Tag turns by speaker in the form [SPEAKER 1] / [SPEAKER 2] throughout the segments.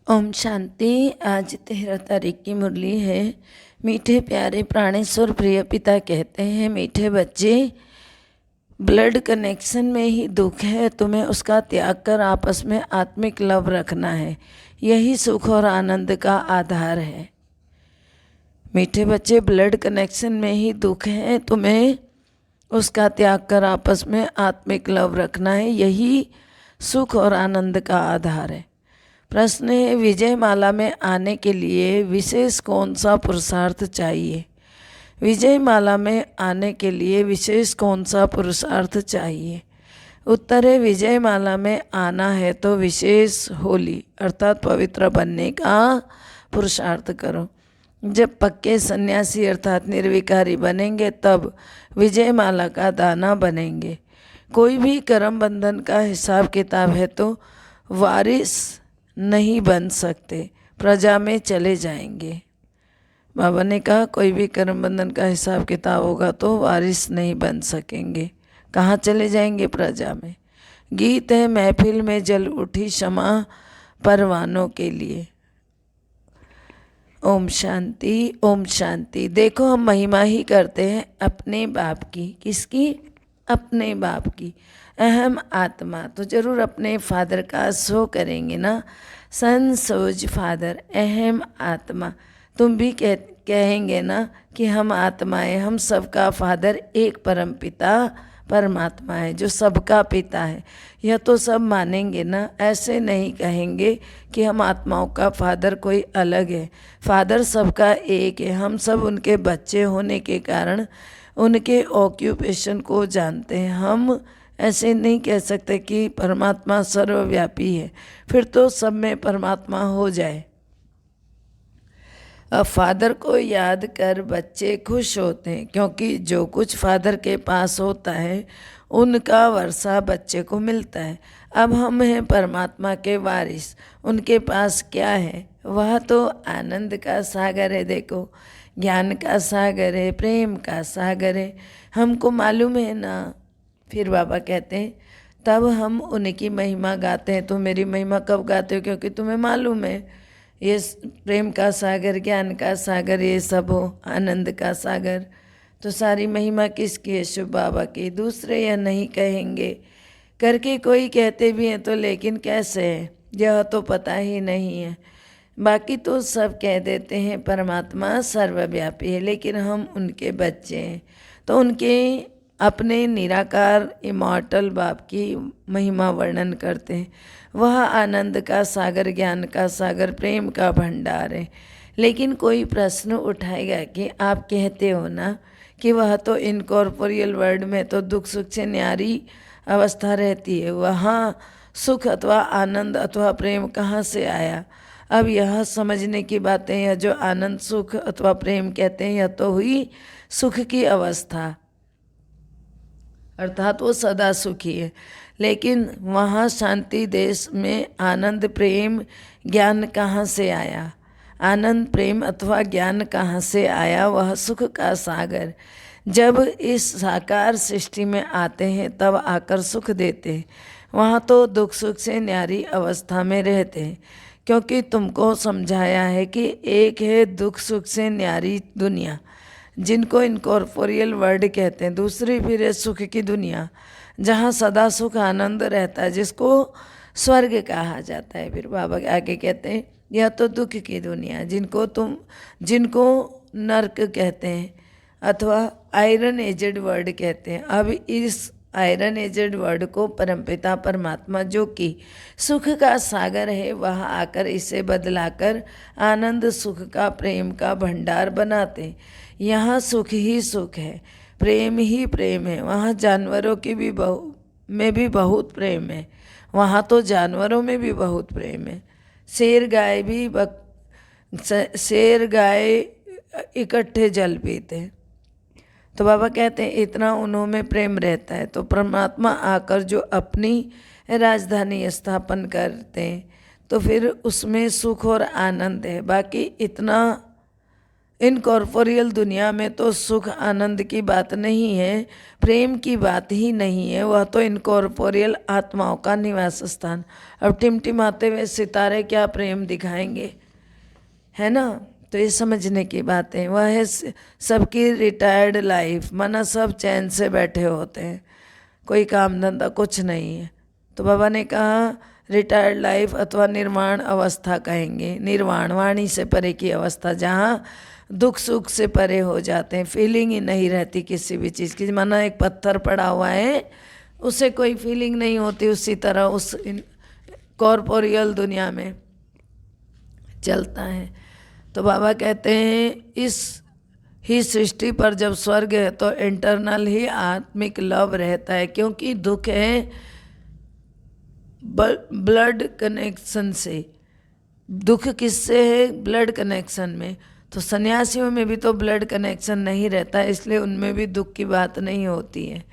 [SPEAKER 1] ओम शांति। आज 13 तारीख की मुरली है। मीठे प्यारे प्राणेश्वर प्रिय पिता कहते हैं, मीठे बच्चे, ब्लड कनेक्शन में ही दुख है, तुम्हें उसका त्याग कर आपस में आत्मिक लव रखना है। यही सुख और आनंद का आधार है। मीठे बच्चे, ब्लड कनेक्शन में ही दुख है, तुम्हें उसका त्याग कर आपस में आत्मिक लव रखना है। यही सुख और आनंद का आधार है। प्रश्न है, विजय माला में आने के लिए विशेष कौन सा पुरुषार्थ चाहिए? विजय माला में आने के लिए विशेष कौन सा पुरुषार्थ चाहिए? उत्तर है, विजय माला में आना है तो विशेष होली अर्थात पवित्र बनने का पुरुषार्थ करो। जब पक्के सन्यासी अर्थात निर्विकारी बनेंगे तब विजय माला का दाना बनेंगे। कोई भी कर्म बंधन का हिसाब किताब है तो वारिस नहीं बन सकते, प्रजा में चले जाएंगे। बाबा ने कहा कोई भी कर्म बंधन का हिसाब किताब होगा तो वारिस नहीं बन सकेंगे। कहाँ चले जाएंगे? प्रजा में। गीत है, महफिल में जल उठी क्षमा परवानों के लिए। ओम शांति, ओम शांति। देखो, हम महिमा ही करते हैं अपने बाप की। किसकी? अपने बाप की। अहम आत्मा तो जरूर अपने फादर का शो करेंगे ना। सन सोज फादर, अहम आत्मा। तुम भी कहेंगे ना कि हम आत्माएं, हम सबका फादर एक परम पिता परमात्मा है जो सबका पिता है। यह तो सब मानेंगे ना। ऐसे नहीं कहेंगे कि हम आत्माओं का फादर कोई अलग है। फादर सबका एक है। हम सब उनके बच्चे होने के कारण उनके ऑक्यूपेशन को जानते हैं। हम ऐसे नहीं कह सकते कि परमात्मा सर्वव्यापी है, फिर तो सब में परमात्मा हो जाए। अब फादर को याद कर बच्चे खुश होते हैं, क्योंकि जो कुछ फादर के पास होता है उनका वर्षा बच्चे को मिलता है। अब हम हैं परमात्मा के वारिस। उनके पास क्या है? वह तो आनंद का सागर है। देखो, ज्ञान का सागर है, प्रेम का सागर है। हमको मालूम है ना। फिर बाबा कहते हैं, तब हम उनकी महिमा गाते हैं। तो मेरी महिमा कब गाते हो? क्योंकि तुम्हें मालूम है ये प्रेम का सागर, ज्ञान का सागर, ये सब हो, आनंद का सागर। तो सारी महिमा किसकी है? शिव बाबा की। दूसरे यह नहीं कहेंगे। करके कोई कहते भी हैं तो लेकिन कैसे है यह तो पता ही नहीं है। बाकी तो सब कह देते हैं परमात्मा सर्वव्यापी है, लेकिन हम उनके बच्चे हैं तो उनके अपने निराकार इमॉर्टल बाप की महिमा वर्णन करते हैं। वह आनंद का सागर, ज्ञान का सागर, प्रेम का भंडार है। लेकिन कोई प्रश्न उठाएगा कि आप कहते हो ना कि वह तो इनकॉर्पोरियल वर्ल्ड में तो दुख सुख से न्यारी अवस्था रहती है, वहाँ सुख अथवा आनंद अथवा प्रेम कहाँ से आया? अब यह समझने की बातें, यह जो आनंद सुख अथवा प्रेम कहते हैं, यह तो हुई सुख की अवस्था, अर्थात वो सदा सुखी है। लेकिन वहाँ शांति देश में आनंद प्रेम ज्ञान कहाँ से आया? आनंद प्रेम अथवा ज्ञान कहाँ से आया? वह सुख का सागर जब इस साकार सृष्टि में आते हैं तब आकर सुख देते हैं। वहाँ तो दुख सुख से न्यारी अवस्था में रहते हैं, क्योंकि तुमको समझाया है कि एक है दुख सुख से न्यारी दुनिया जिनको इनकॉर्पोरियल वर्ल्ड कहते हैं, दूसरी फिर है सुख की दुनिया जहाँ सदा सुख आनंद रहता है, जिसको स्वर्ग कहा जाता है। फिर बाबा आगे कहते हैं, यह तो दुख की दुनिया जिनको नर्क कहते हैं अथवा आयरन एजेड वर्ड कहते हैं। अब इस आयरन एजेड वर्ड को परमपिता परमात्मा जो कि सुख का सागर है, वह आकर इसे बदलाकर आनंद सुख का, प्रेम का भंडार बनाते हैं। यहाँ सुख ही सुख है, प्रेम ही प्रेम है। वहाँ जानवरों की भी में भी बहुत प्रेम है। वहाँ तो जानवरों में भी बहुत प्रेम है। शेर गाय भी शेर गाय इकट्ठे जल पीते हैं। तो बाबा कहते हैं इतना उन्होंने प्रेम रहता है। तो परमात्मा आकर जो अपनी राजधानी स्थापन करते हैं तो फिर उसमें सुख और आनंद है। बाकी इन कॉर्पोरियल दुनिया में तो सुख आनंद की बात नहीं है, प्रेम की बात ही नहीं है, वह तो इनकॉर्पोरियल आत्माओं का निवास स्थान। अब टिमटिमाते हुए सितारे क्या प्रेम दिखाएंगे, है ना। तो ये समझने की बात है। वह है सबकी रिटायर्ड लाइफ, माना सब चैन से बैठे होते हैं, कोई काम धंधा कुछ नहीं है। तो बाबा ने कहा रिटायर्ड लाइफ अथवा निर्वाण अवस्था कहेंगे। निर्वाण वाणी से परे की अवस्था, जहाँ दुख सुख से परे हो जाते हैं, फीलिंग ही नहीं रहती किसी भी चीज़ की। माना एक पत्थर पड़ा हुआ है, उसे कोई फीलिंग नहीं होती, उसी तरह उस कॉर्पोरियल दुनिया में चलता है। तो बाबा कहते हैं इस ही सृष्टि पर जब स्वर्ग है तो इंटरनल ही आत्मिक लव रहता है, क्योंकि दुख है ब्लड कनेक्शन से। दुख किससे है? ब्लड कनेक्शन में। तो सन्यासियों में भी तो ब्लड कनेक्शन नहीं रहता, इसलिए उनमें भी दुख की बात नहीं होती है,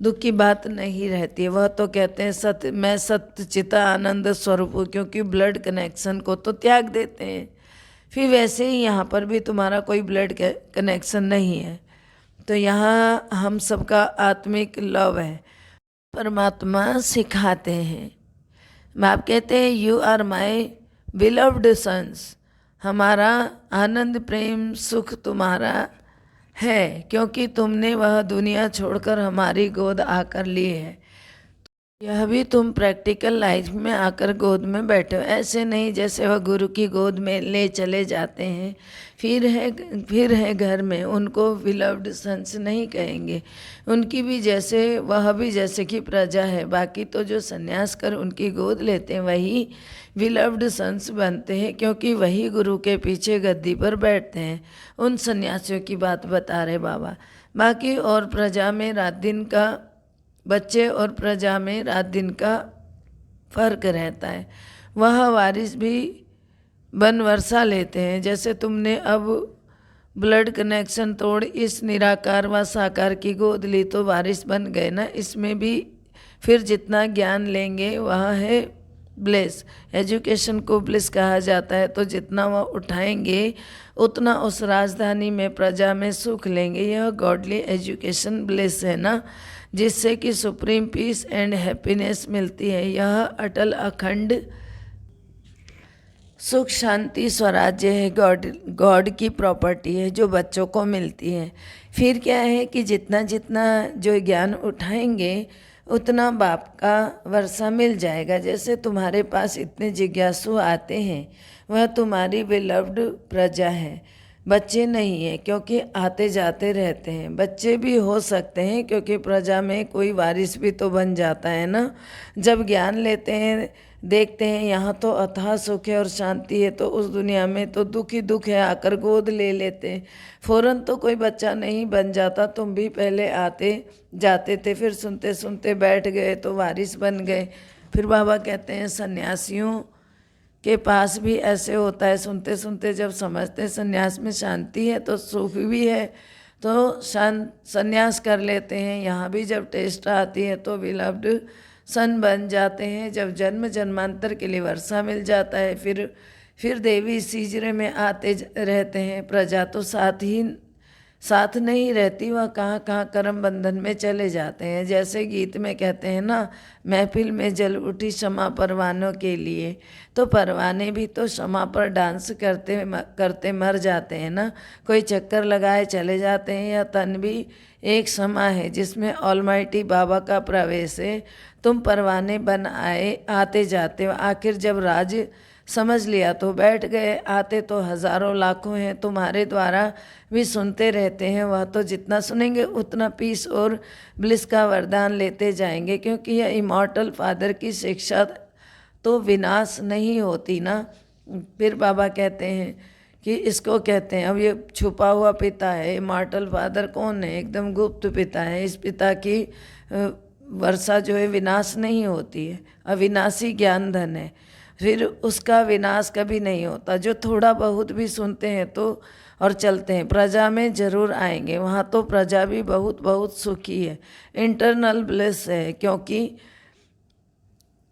[SPEAKER 1] दुख की बात नहीं रहती है। वह तो कहते हैं सत्य, मैं सत्य चिता आनंद स्वरूप हूँ, क्योंकि ब्लड कनेक्शन को तो त्याग देते हैं। फिर वैसे ही यहाँ पर भी तुम्हारा कोई ब्लड कनेक्शन नहीं है। तो यहाँ हम सबका आत्मिक लव है। परमात्मा सिखाते हैं, आप कहते हैं you are my beloved sons, हमारा आनंद प्रेम सुख तुम्हारा है, क्योंकि तुमने वह दुनिया छोड़कर हमारी गोद आकर ली है। यह भी तुम प्रैक्टिकल लाइफ में आकर गोद में बैठे हो, ऐसे नहीं जैसे वह गुरु की गोद में ले चले जाते हैं फिर है घर में, उनको बिलव्ड सन्स नहीं कहेंगे। उनकी भी जैसे, वह भी जैसे कि प्रजा है, बाकी तो जो सन्यास कर उनकी गोद लेते हैं वही बिलव्ड सन्स बनते हैं, क्योंकि वही गुरु के पीछे गद्दी पर बैठते हैं। उन सन्यासियों की बात बता रहे बाबा। बाकी और प्रजा में रात दिन का, बच्चे और प्रजा में रात दिन का फर्क रहता है। वह वारिस भी बन वर्षा लेते हैं, जैसे तुमने अब ब्लड कनेक्शन तोड़ इस निराकार व साकार की गोद ली तो वारिस बन गए ना। इसमें भी फिर जितना ज्ञान लेंगे वह है ब्लेस। एजुकेशन को ब्लेस कहा जाता है, तो जितना वह उठाएंगे उतना उस राजधानी में प्रजा में सुख लेंगे। यह गॉडली एजुकेशन ब्लेस है ना, जिससे कि सुप्रीम पीस एंड हैप्पीनेस मिलती है। यह अटल अखंड सुख शांति स्वराज्य है, गॉड की प्रॉपर्टी है जो बच्चों को मिलती है। फिर क्या है कि जितना जितना जो ज्ञान उठाएंगे उतना बाप का वर्षा मिल जाएगा। जैसे तुम्हारे पास इतने जिज्ञासु आते हैं, वह तुम्हारी बिलव्ड प्रजा है, बच्चे नहीं हैं, क्योंकि आते जाते रहते हैं। बच्चे भी हो सकते हैं, क्योंकि प्रजा में कोई वारिस भी तो बन जाता है ना। जब ज्ञान लेते हैं, देखते हैं यहाँ तो अथाह सुख है और शांति है, तो उस दुनिया में तो दुख ही दुख है, आकर गोद ले लेते हैं। फौरन तो कोई बच्चा नहीं बन जाता, तुम भी पहले आते जाते थे, फिर सुनते सुनते बैठ गए तो वारिस बन गए। फिर बाबा कहते हैं सन्यासियों के पास भी ऐसे होता है, सुनते सुनते जब समझते हैं सन्यास में शांति है तो सुख भी है, तो सन्यास कर लेते हैं। यहाँ भी जब टेस्ट आती है तो बिलव्ड सन बन जाते हैं। जब जन्म जन्मांतर के लिए वर्षा मिल जाता है, फिर देवी सीजरे में आते रहते हैं। प्रजा तो साथ नहीं रहती, वह कहाँ कहाँ कर्म बंधन में चले जाते हैं। जैसे गीत में कहते हैं ना, महफिल में जल उठी क्षमा परवानों के लिए, तो परवाने भी तो क्षमा पर डांस करते मर जाते हैं ना। कोई चक्कर लगाए चले जाते हैं। या तन भी एक क्षमा है जिसमें ऑलमाइटी बाबा का प्रवेश है। तुम परवाने बन आते जाते हो। आखिर जब राज समझ लिया तो बैठ गए। आते तो हजारों लाखों हैं, तुम्हारे द्वारा भी सुनते रहते हैं। वह तो जितना सुनेंगे उतना पीस और ब्लिस का वरदान लेते जाएंगे, क्योंकि यह इमॉर्टल फादर की शिक्षा तो विनाश नहीं होती ना। फिर बाबा कहते हैं कि इसको कहते हैं, अब ये छुपा हुआ पिता है। इमॉर्टल फादर कौन है? एकदम गुप्त पिता है। इस पिता की वर्षा जो है विनाश नहीं होती है, अविनाशी ज्ञान धन है, फिर उसका विनाश कभी नहीं होता। जो थोड़ा बहुत भी सुनते हैं तो और चलते हैं, प्रजा में जरूर आएंगे। वहाँ तो प्रजा भी बहुत बहुत सुखी है, इंटरनल ब्लेस है, क्योंकि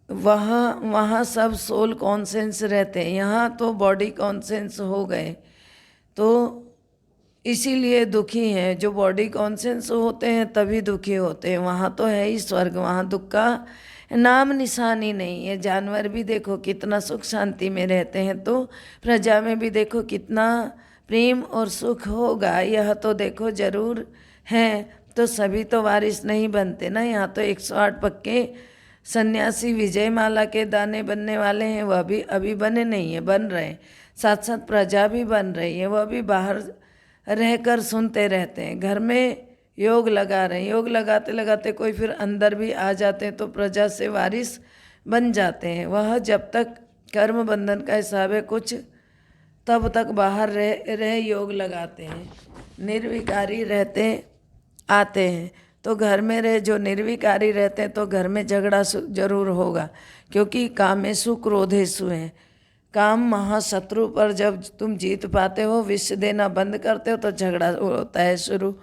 [SPEAKER 1] वहाँ सब सोल कॉन्सेंस रहते हैं। यहाँ तो बॉडी कॉन्सेंस हो गए। तो इसीलिए दुखी हैं। जो बॉडी कॉन्शियस होते हैं तभी दुखी होते हैं। वहाँ तो है ही स्वर्ग, वहाँ दुख का नाम निशान ही नहीं है। जानवर भी देखो कितना सुख शांति में रहते हैं, तो प्रजा में भी देखो कितना प्रेम और सुख होगा। यह तो देखो जरूर है, तो सभी तो वारिस नहीं बनते ना। यहाँ तो 108 पक्के सन्यासी विजय माला के दाने बनने वाले हैं, वह भी अभी बने नहीं है, बन रहे हैं। साथ साथ प्रजा भी बन रही है, वह भी बाहर रहकर सुनते रहते हैं। घर में योग लगा रहे हैं, योग लगाते लगाते कोई फिर अंदर भी आ जाते हैं, तो प्रजा से वारिस बन जाते हैं। वह जब तक कर्म बंधन का हिसाब है कुछ, तब तक बाहर रह योग लगाते हैं, निर्विकारी रहते आते हैं। तो घर में रहे जो निर्विकारी रहते हैं, तो घर में झगड़ा जरूर होगा, क्योंकि कामेषु क्रोधेषु हैं। काम महाशत्रु पर जब तुम जीत पाते हो, विष देना बंद करते हो, तो झगड़ा होता है शुरू।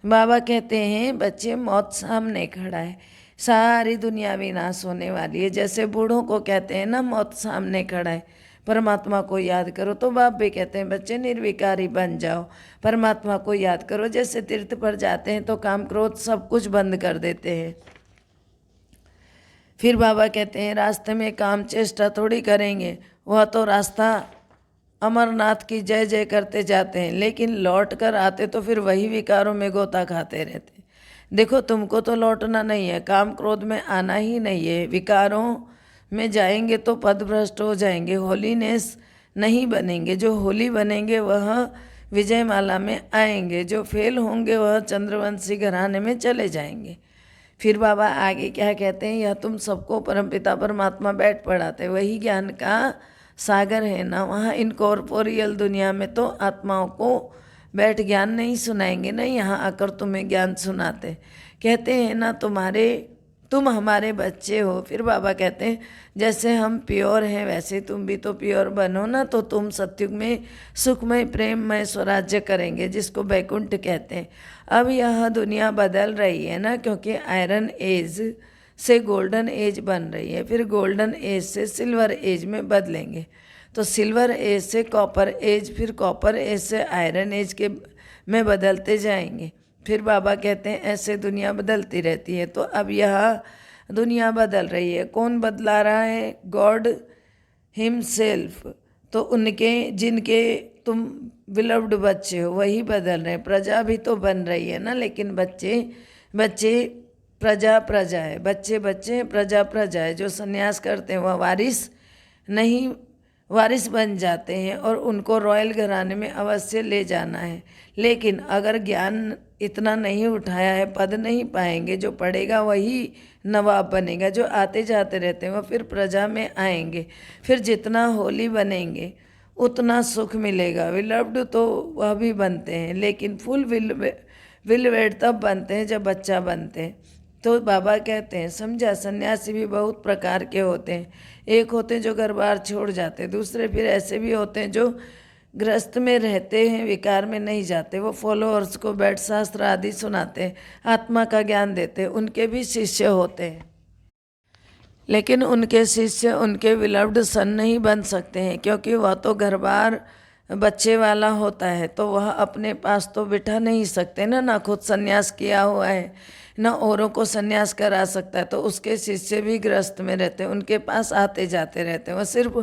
[SPEAKER 1] बाबा कहते हैं बच्चे, मौत सामने खड़ा है, सारी दुनिया विनाश होने वाली है। जैसे बूढ़ों को कहते हैं ना, मौत सामने खड़ा है, परमात्मा को याद करो। तो बाप भी कहते हैं बच्चे निर्विकारी बन जाओ, परमात्मा को याद करो। जैसे तीर्थ पर जाते हैं तो काम क्रोध सब कुछ बंद कर देते हैं। फिर बाबा कहते हैं रास्ते में काम चेष्टा थोड़ी करेंगे, वह तो रास्ता अमरनाथ की जय जय करते जाते हैं, लेकिन लौट कर आते तो फिर वही विकारों में गोता खाते रहते। देखो तुमको तो लौटना नहीं है, काम क्रोध में आना ही नहीं है। विकारों में जाएंगे तो पदभ्रष्ट हो जाएंगे, होलीनेस नहीं बनेंगे। जो होली बनेंगे वह विजय माला में आएंगे, जो फेल होंगे वह चंद्रवंशी घराने में चले जाएंगे। फिर बाबा आगे क्या कहते हैं, यह तुम सबको परमपिता परमात्मा बैठ पढ़ाते, वही ज्ञान का सागर है ना। वहाँ इनकॉर्पोरियल दुनिया में तो आत्माओं को बैठ ज्ञान नहीं सुनाएंगे ना, यहाँ आकर तुम्हें ज्ञान सुनाते। कहते हैं ना तुम हमारे बच्चे हो। फिर बाबा कहते हैं जैसे हम प्योर हैं वैसे तुम भी तो प्योर बनो ना, तो तुम सत्युग में सुखमय प्रेममय स्वराज्य करेंगे, जिसको बैकुंठ कहते हैं। अब यह दुनिया बदल रही है ना, क्योंकि आयरन एज से गोल्डन एज बन रही है, फिर गोल्डन एज से सिल्वर एज में बदलेंगे। तो सिल्वर एज से कॉपर एज, फिर कॉपर एज से आयरन एज के में बदलते जाएंगे। फिर बाबा कहते हैं ऐसे दुनिया बदलती रहती है। तो अब यह दुनिया बदल रही है। कौन बदला रहा है? God himself. तो उनके जिनके तुम बिलव्ड बच्चे हो वही बदल रहे हैं। प्रजा भी तो बन रही है ना, लेकिन बच्चे प्रजा है, बच्चे प्रजा है। जो सन्यास करते हैं वह वारिस बन जाते हैं, और उनको रॉयल घराने में अवश्य ले जाना है। लेकिन अगर ज्ञान इतना नहीं उठाया है, पद नहीं पाएंगे। जो पढ़ेगा वही नवाब बनेगा, जो आते जाते रहते हैं वह फिर प्रजा में आएंगे। फिर जितना होली बनेंगे उतना सुख मिलेगा। विलव्ड तो वह भी बनते हैं, लेकिन फुल विलवेड तब बनते हैं जब बच्चा बनते हैं। तो बाबा कहते हैं समझा, सन्यासी भी बहुत प्रकार के होते हैं। एक होते हैं जो घर बार छोड़ जाते हैं, दूसरे फिर ऐसे भी होते हैं जो गृहस्थ में रहते हैं, विकार में नहीं जाते। वो फॉलोअर्स को बैठ शास्त्र आदि सुनाते हैं, आत्मा का ज्ञान देते हैं। उनके भी शिष्य होते हैं, लेकिन उनके शिष्य उनके विलव्ड सन नहीं बन सकते हैं, क्योंकि वह तो घर बार बच्चे वाला होता है, तो वह अपने पास तो बिठा नहीं सकते ना खुद संन्यास किया हुआ है, ना औरों को संन्यास करा सकता है। तो उसके शिष्य भी गृहस्थ में रहते हैं, उनके पास आते जाते रहते हैं। वह सिर्फ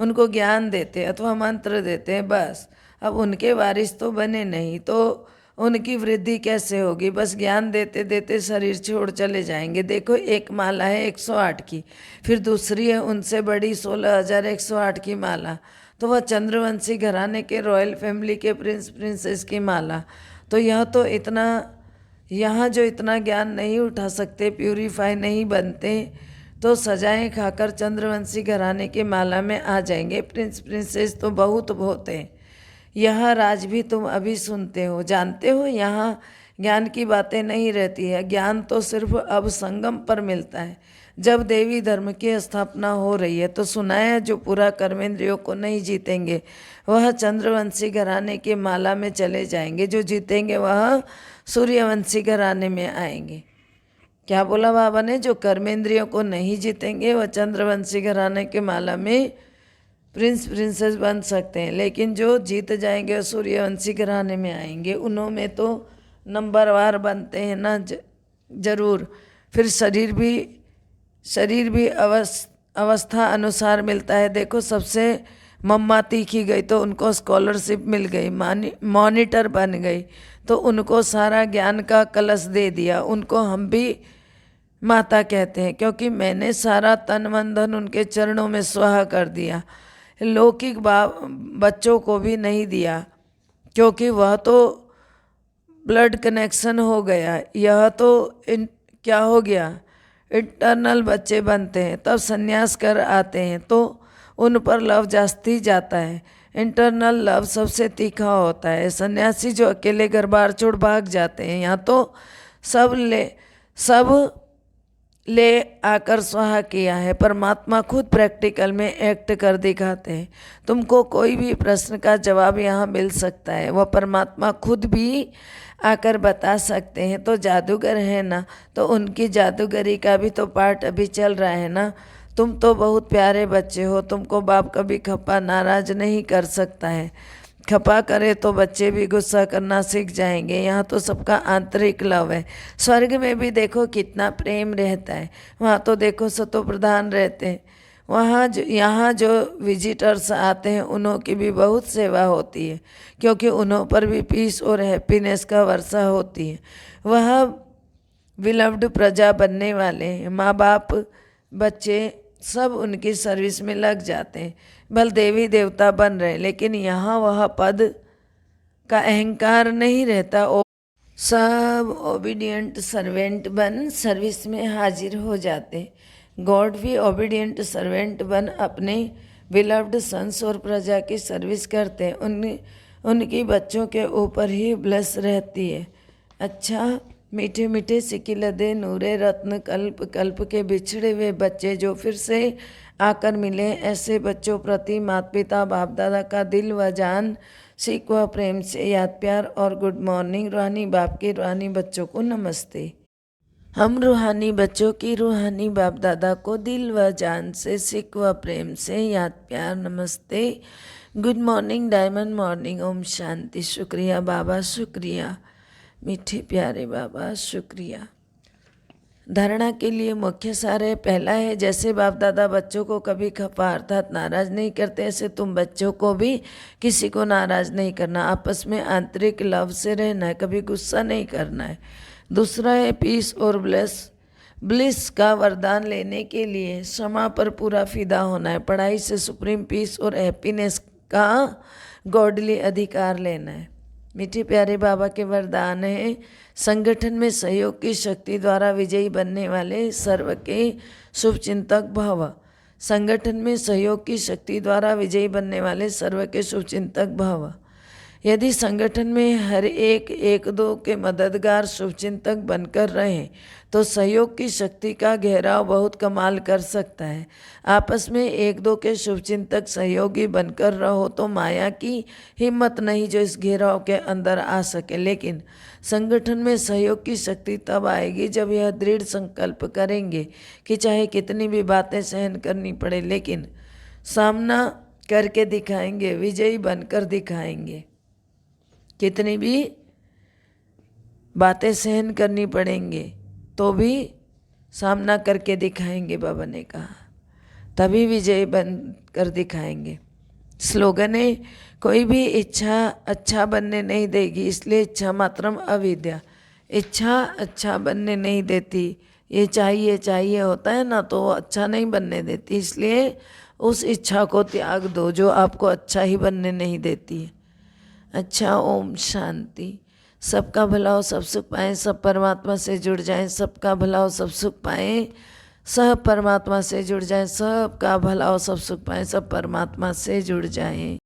[SPEAKER 1] उनको ज्ञान देते हैं अथवा मंत्र देते हैं, बस। अब उनके वारिस तो बने नहीं, तो उनकी वृद्धि कैसे होगी? बस ज्ञान देते देते शरीर छोड़ चले जाएंगे। देखो एक माला है 108 की, फिर दूसरी है उनसे बड़ी 16,108 की माला, तो वह चंद्रवंशी घराने के रॉयल फैमिली के प्रिंस प्रिंसेस की माला। तो यहाँ जो इतना ज्ञान नहीं उठा सकते, प्यूरीफाई नहीं बनते, तो सजाएं खाकर चंद्रवंशी घराने की माला में आ जाएंगे। प्रिंस प्रिंसेस तो बहुत होते हैं। यह राज भी तुम अभी सुनते हो, जानते हो, यहाँ ज्ञान की बातें नहीं रहती है। ज्ञान तो सिर्फ अब संगम पर मिलता है, जब देवी धर्म की स्थापना हो रही है। तो सुनाया जो पूरा कर्मेंद्रियों को नहीं जीतेंगे वह चंद्रवंशी घराने की माला में चले जाएंगे, जो जीतेंगे वह सूर्यवंशी घराने में आएंगे। क्या बोला बाबा ने? जो कर्मेंद्रियों को नहीं जीतेंगे वह चंद्रवंशी घराने की माला में प्रिंस प्रिंसेस बन सकते हैं, लेकिन जो जीत जाएंगे और सूर्यवंशी घराने में आएंगे उन्होंने तो नंबरवार बनते हैं ना, जरूर। फिर शरीर भी अवस्था अनुसार मिलता है। देखो, सबसे मम्मा तीखी गई तो उनको स्कॉलरशिप मिल गई, मॉनिटर बन गई, तो उनको सारा ज्ञान का कलश दे दिया। उनको हम भी माता कहते हैं, क्योंकि मैंने सारा तन मन धन उनके चरणों में स्वाहा कर दिया। लौकिक बच्चों को भी नहीं दिया, क्योंकि वह तो ब्लड कनेक्शन हो गया, यह तो क्या हो गया, इंटरनल बच्चे बनते हैं। तब संन्यास कर आते हैं तो उन पर लव जास्ती जाता है। इंटरनल लव सबसे तीखा होता है। सन्यासी जो अकेले घर बार छोड़ भाग जाते हैं, यहाँ तो सब ले आकर स्वाहा किया है। परमात्मा खुद प्रैक्टिकल में एक्ट कर दिखाते हैं। तुमको कोई भी प्रश्न का जवाब यहाँ मिल सकता है, वह परमात्मा खुद भी आकर बता सकते हैं। तो जादूगर है ना, तो उनकी जादूगरी का भी तो पार्ट अभी चल रहा है ना। तुम तो बहुत प्यारे बच्चे हो, तुमको बाप कभी खपा नाराज नहीं कर सकता है। खपा करे तो बच्चे भी गुस्सा करना सीख जाएंगे। यहाँ तो सबका आंतरिक लव है। स्वर्ग में भी देखो कितना प्रेम रहता है। वहाँ तो देखो सतो प्रधान रहते हैं। यहाँ जो विजिटर्स आते हैं उन्हों की भी बहुत सेवा होती है, क्योंकि उन्हों पर भी पीस और हैप्पीनेस का वर्षा होती है। वह विलव्ड प्रजा बनने वाले हैं। माँ बाप बच्चे सब उनकी सर्विस में लग जाते हैं, बल देवी देवता बन रहे, लेकिन यहाँ वह पद का अहंकार नहीं रहता। सब ओबीडियंट सर्वेंट बन सर्विस में हाजिर हो जाते। गॉड भी ओबीडियंट सर्वेंट बन अपने बिलव्ड सन्स और प्रजा की सर्विस करते हैं। उनकी बच्चों के ऊपर ही ब्लेस रहती है। अच्छा, मीठे मीठे सिकिलदे नूरे रत्न कल्प कल्प के बिछड़े हुए बच्चे जो फिर से आकर मिले, ऐसे बच्चों प्रति माता पिता बाप दादा का दिल व जान सीख व प्रेम से याद प्यार और गुड मॉर्निंग। रूहानी बाप के रूहानी बच्चों को नमस्ते। हम रूहानी बच्चों की रूहानी बाप दादा को दिल व जान से सीख व प्रेम से याद प्यार नमस्ते। Good morning, diamond morning, Om Shanti. शुक्रिया बाबा, शुक्रिया मीठे प्यारे बाबा, शुक्रिया। धारणा के लिए मुख्य सार है। पहला है, जैसे बाप दादा बच्चों को कभी खपा अर्थात नाराज नहीं करते, ऐसे तुम बच्चों को भी किसी को नाराज नहीं करना। आपस में आंतरिक लव से रहना है, कभी गुस्सा नहीं करना है। दूसरा है, पीस और ब्लिस का वरदान लेने के लिए क्षमा पर पूरा फिदा होना है। पढ़ाई से सुप्रीम पीस और हैप्पीनेस का गॉडली अधिकार लेना है। मीठे प्यारे बाबा के वरदान है, संगठन में सहयोग की शक्ति द्वारा विजयी बनने वाले सर्व के शुभचिंतक भव। संगठन में सहयोग की शक्ति द्वारा विजयी बनने वाले सर्व के शुभचिंतक भव। यदि संगठन में हर एक दो के मददगार शुभचिंतक बनकर रहें तो सहयोग की शक्ति का घेराव बहुत कमाल कर सकता है। आपस में एक दो के शुभचिंतक सहयोगी बनकर रहो तो माया की हिम्मत नहीं जो इस घेराव के अंदर आ सके। लेकिन संगठन में सहयोग की शक्ति तब आएगी जब यह दृढ़ संकल्प करेंगे कि चाहे कितनी भी बातें सहन करनी पड़े, लेकिन सामना करके दिखाएंगे, विजयी बनकर दिखाएंगे। कितनी भी बातें सहन करनी पड़ेंगे तो भी सामना करके दिखाएंगे, बाबा ने कहा, तभी विजयी बन कर दिखाएंगे। स्लोगन है, कोई भी इच्छा अच्छा बनने नहीं देगी, इसलिए इच्छा मात्रम अविद्या। इच्छा अच्छा बनने नहीं देती, ये चाहिए चाहिए होता है ना, तो वो अच्छा नहीं बनने देती। इसलिए उस इच्छा को त्याग दो जो आपको अच्छा ही बनने नहीं देती है। अच्छा, ओम शांति। सबका भला हो, सब सुख पाएँ, सब परमात्मा से जुड़ जाएं। सबका भला हो, सब सुख पाएँ, सब परमात्मा से जुड़ जाएं। सबका भला हो, सब सुख पाएँ, सब परमात्मा से जुड़ जाएं।